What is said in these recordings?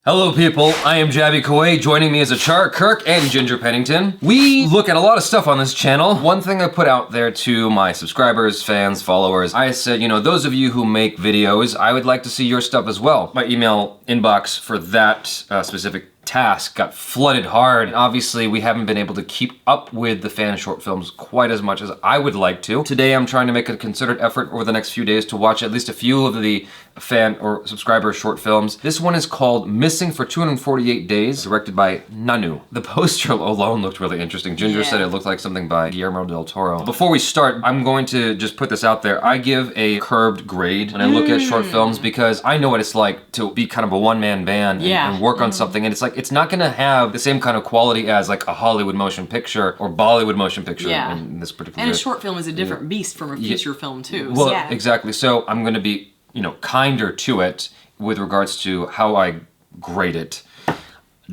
Hello people, I am JABY KOAY. Joining me is ACHARA, KIRK, and Ginger Pennington. We look at a lot of stuff on this channel. One thing I put out there to my subscribers, fans, followers, I said, you know, those of you who make videos, I would like to see your stuff as well. My email inbox for that specific task got flooded hard. And obviously, we haven't been able to keep up with the fan short films quite as much as I would like to. Today, I'm trying to make a concerted effort over the next few days to watch at least a few of the fan or subscriber short films. This one is called Missing for 248 Days, directed by Nanu. The poster alone looked really interesting. Ginger said it looked like something by Guillermo del Toro. Before we start, I'm going to just put this out there. I give a curbed grade when I look at short films because I know what it's like to be kind of a one-man band and work on something, and it's like, it's not gonna have the same kind of quality as like a Hollywood motion picture or Bollywood motion picture in this particular. And a short film is a different beast from a feature film too. Well, exactly. So I'm gonna be, you know, kinder to it with regards to how I grade it.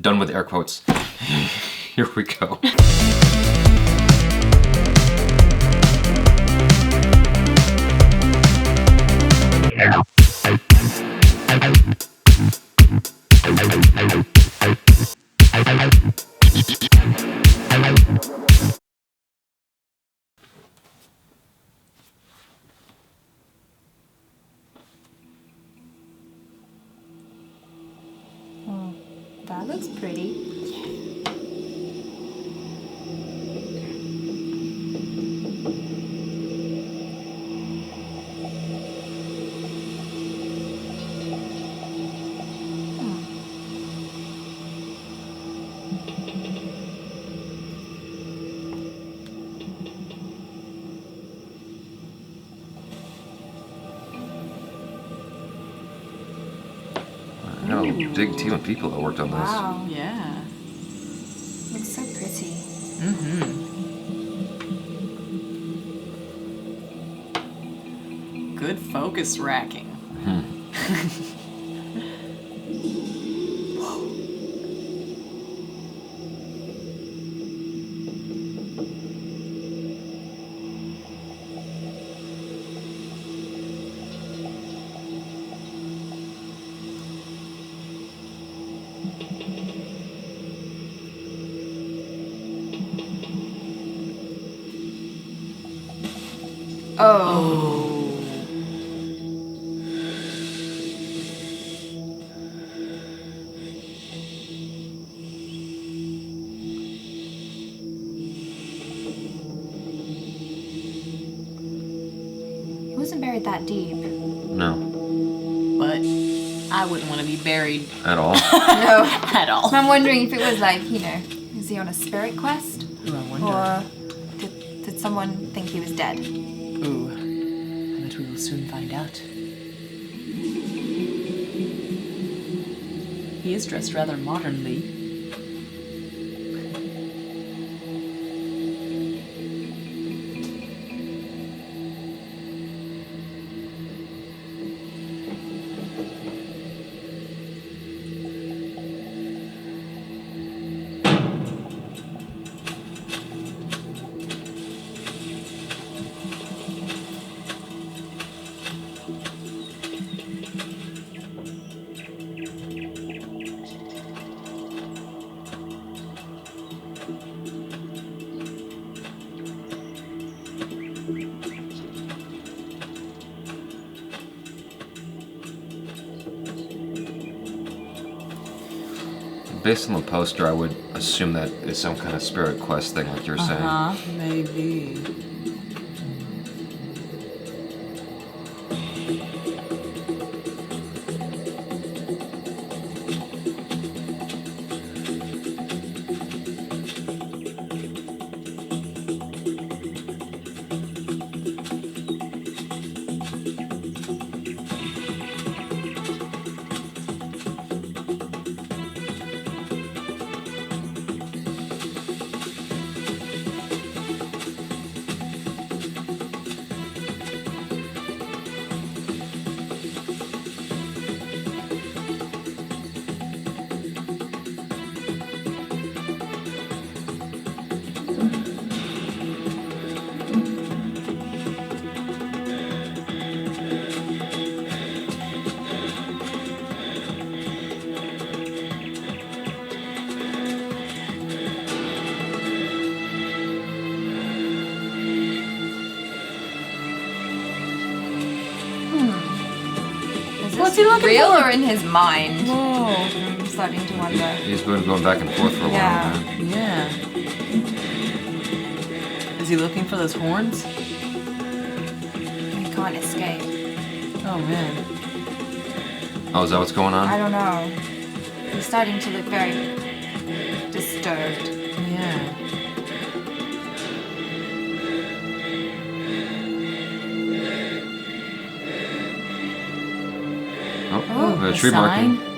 Done with air quotes. Here we go. That looks pretty. I know, big team of people that worked on this. Wow. Yeah. Looks so pretty. Good focus racking. Oh. He wasn't buried that deep. No. But I wouldn't want to be buried At all? No. at all. I'm wondering if it was like, you know, is he on a spirit quest? Ooh, I wonder. Or did someone think he was dead? Ooh. I bet we will soon find out. He is dressed rather modernly. Based on the poster, I would assume that is some kind of spirit quest thing, like you're saying. Maybe. What's he looking real for? or in his mind? Whoa. I'm starting to wonder. He's been going back and forth for a Yeah. while, man. Yeah. Is he looking for those horns? He can't escape. Oh man. Oh, is that what's going on? I don't know. He's starting to look very disturbed. Yeah. Oh, the a tree sign? marking.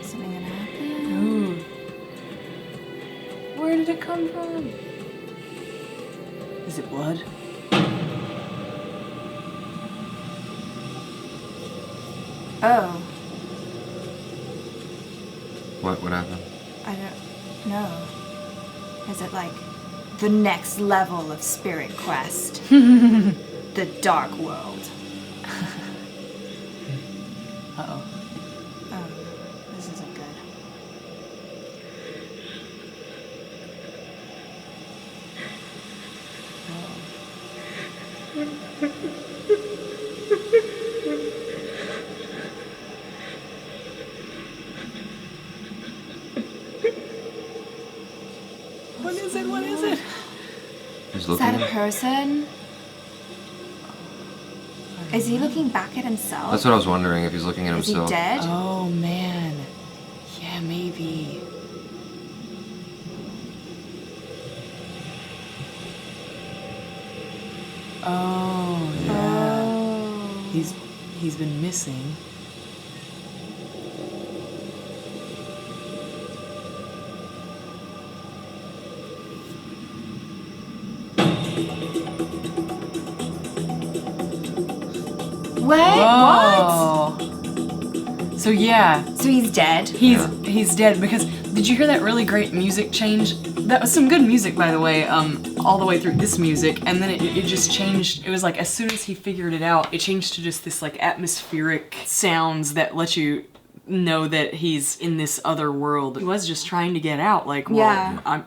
Something gonna happen? Ooh. Where did it come from? Is it blood? Oh, What happened? I don't know. Is it like the next level of Spirit Quest? The Dark World. Uh-oh. Oh, this isn't good. What is it? What is it? He's Is looking that a at person? Is he looking back at himself? That's what I was wondering, if he's looking at Is he himself. dead? Oh man. Yeah, maybe. Oh yeah. Oh. He's been missing. Wait, what? Oh. So yeah, So he's dead? he's dead because did you hear that really great music change? That was some good music, by the way, all the way through this music, and then it just changed. It was like as soon as he figured it out, it changed to just this like atmospheric sounds that let you know that he's in this other world. He was just trying to get out, like, well, Yeah.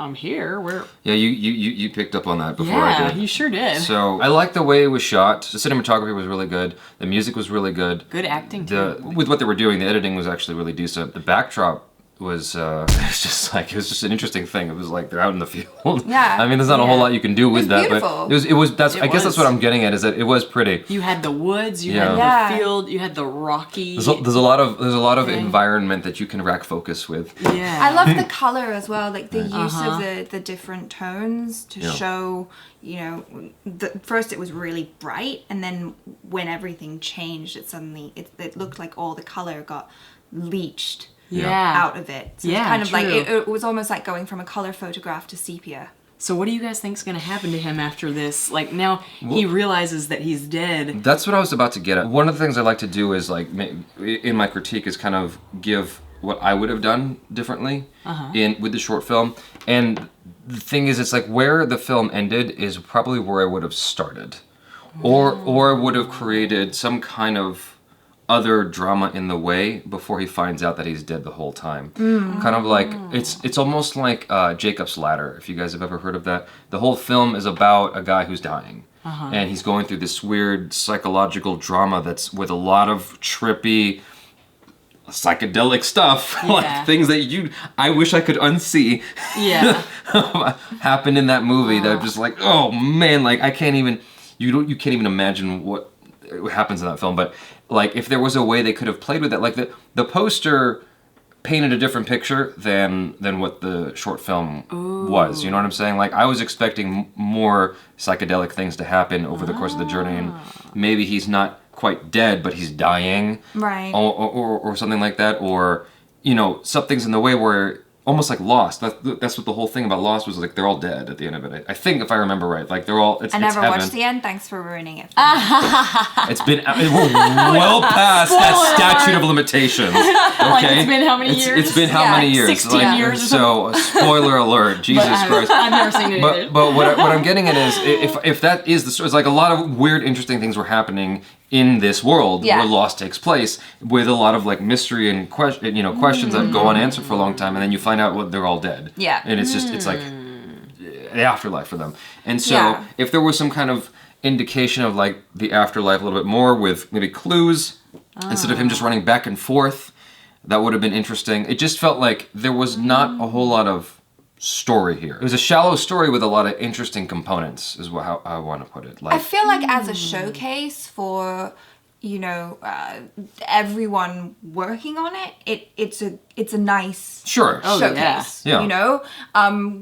I'm here. Where? Yeah, you picked up on that before I Yeah, did. you sure did. So I like the way it was shot. The cinematography was really good. The music was really good. Good acting too. With what they were doing, the editing was actually really decent. The backdrop was it's just like, it was just an interesting thing. It was like they're out in the field. Yeah. I mean, there's not a whole lot you can do with that, beautiful. but it was that's It I guess that's was. what I'm getting at, is that it was pretty. You had the woods, you Yeah. had Yeah. the field, you had the rocky. There's a lot of Okay. environment that you can rack focus with. Yeah. I love the color as well, like the use Uh-huh. of the different tones to Yeah. show, you know, first it was really bright, and then when everything changed, it looked like all the color got leached Yeah. out of it. So Yeah, it's kind of like, true. it was almost like going from a color photograph to sepia. So what do you guys think's gonna happen to him after this? Like now he realizes that he's dead. That's what I was about to get at. One of the things I like to do is like in my critique is kind of give what I would have done differently with the short film. And the thing is, it's like where the film ended is probably where I would have started, or would have created some kind of other drama in the way before he finds out that he's dead the whole time. Kind of like it's almost like Jacob's Ladder, if you guys have ever heard of that. The whole film is about a guy who's dying. And he's going through this weird psychological drama that's with a lot of trippy psychedelic stuff, Yeah. like things that I wish I could unsee Yeah. happened in that movie. That just like, oh man, like I can't even, you can't even imagine what happens in that film. But like if there was a way they could have played with it, like the poster painted a different picture than what the short film was. You know what I'm saying? Like I was expecting more psychedelic things to happen over the course of the journey, and maybe he's not quite dead, but he's dying, Right. or something like that, or you know, something's in the way where almost like Lost. That's what the whole thing about Lost was, like they're all dead at the end of it. I think if I remember right, like they're all. I never heaven. watched the end. Thanks for ruining it. It's been we're well past that statute of limitations. Okay, Like, it's been how many years? It's been how many years? 16 years or So spoiler alert, Jesus Christ. I've never seen it either. But what I'm getting at is if that is the story, it's like a lot of weird, interesting things were happening in this world where Lost takes place, with a lot of like mystery and questions that go unanswered for a long time, and then you find out they're all dead. Yeah. And it's just it's like the afterlife for them. And so if there was some kind of indication of like the afterlife a little bit more with maybe clues instead of him just running back and forth, that would have been interesting. It just felt like there was not a whole lot of story here. It was a shallow story with a lot of interesting components, is how I want to put it. Like, I feel like as a showcase for, you know, everyone working on it, it's a nice showcase. Yeah. You know,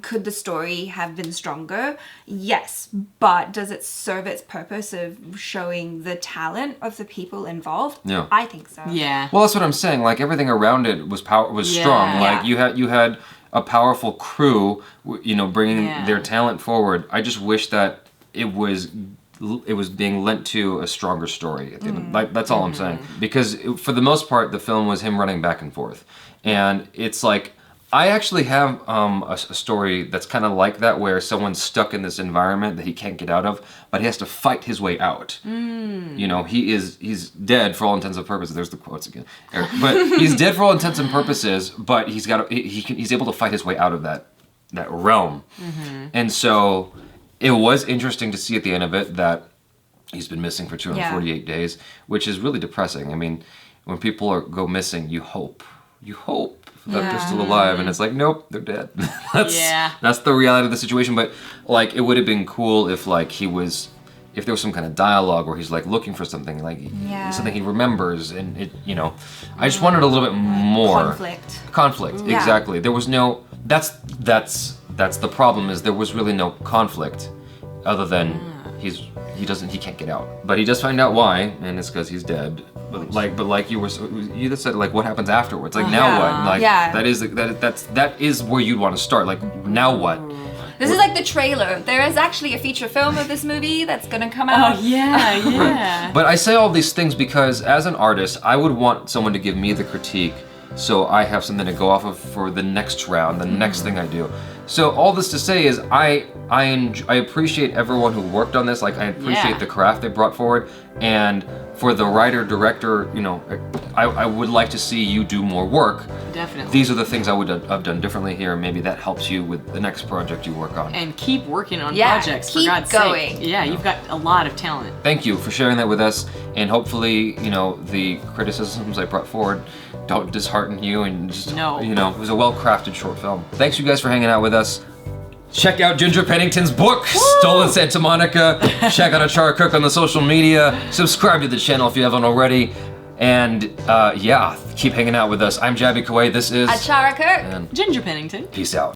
could the story have been stronger? Yes, but does it serve its purpose of showing the talent of the people involved? Yeah. I think so. Yeah. Well, that's what I'm saying. Like everything around it was strong. Like you had a powerful crew, you know, bringing their talent forward. I just wish that it was being lent to a stronger story at the end. Like that's all I'm saying. Because for the most part, the film was him running back and forth, and it's like I actually have a story that's kind of like that, where someone's stuck in this environment that he can't get out of, but he has to fight his way out. You know, he's dead for all intents and purposes. There's the quotes again, Eric. But he's dead for all intents and purposes. But he's able to fight his way out of that realm. And so it was interesting to see at the end of it that he's been missing for 248 days, which is really depressing. I mean, when people go missing, you hope that they're still alive, and it's like, nope, they're dead. That's the reality of the situation. But like, it would have been cool if like if there was some kind of dialogue where he's like looking for something, like something he remembers, and it, you know, I just wanted a little bit more conflict. Exactly. There was no. That's the problem, is there was really no conflict, other than he can't get out, but he does find out why, and it's because he's dead. But like you just said, like what happens afterwards? Like now what? Like that is where you'd want to start. Like now what? This is like the trailer. There is actually a feeture film of this movie that's gonna come out. Oh yeah. But I say all these things because as an artist, I would want someone to give me the critique, so I have something to go off of for the next round, the next thing I do. So all this to say is I appreciate everyone who worked on this. Like I appreciate the craft they brought forward, and for the writer director, you know, I would like to see you do more work. Definitely. These are the things I would have done differently here. Maybe that helps you with the next project you work on. And keep working on projects, for God's sake. Yeah, you've got a lot of talent. Thank you for sharing that with us, and hopefully, you know, the criticisms I brought forward don't dishearten you, and just, you know, it was a well-crafted short film. Thanks you guys for hanging out with us. Check out Ginger Pennington's book, Stolen Santa Monica. Check out ACHARA KIRK on the social media. Subscribe to the channel if you haven't already. And keep hanging out with us. I'm JABY KOAY. This is ACHARA KIRK. And Ginger Pennington. peace out.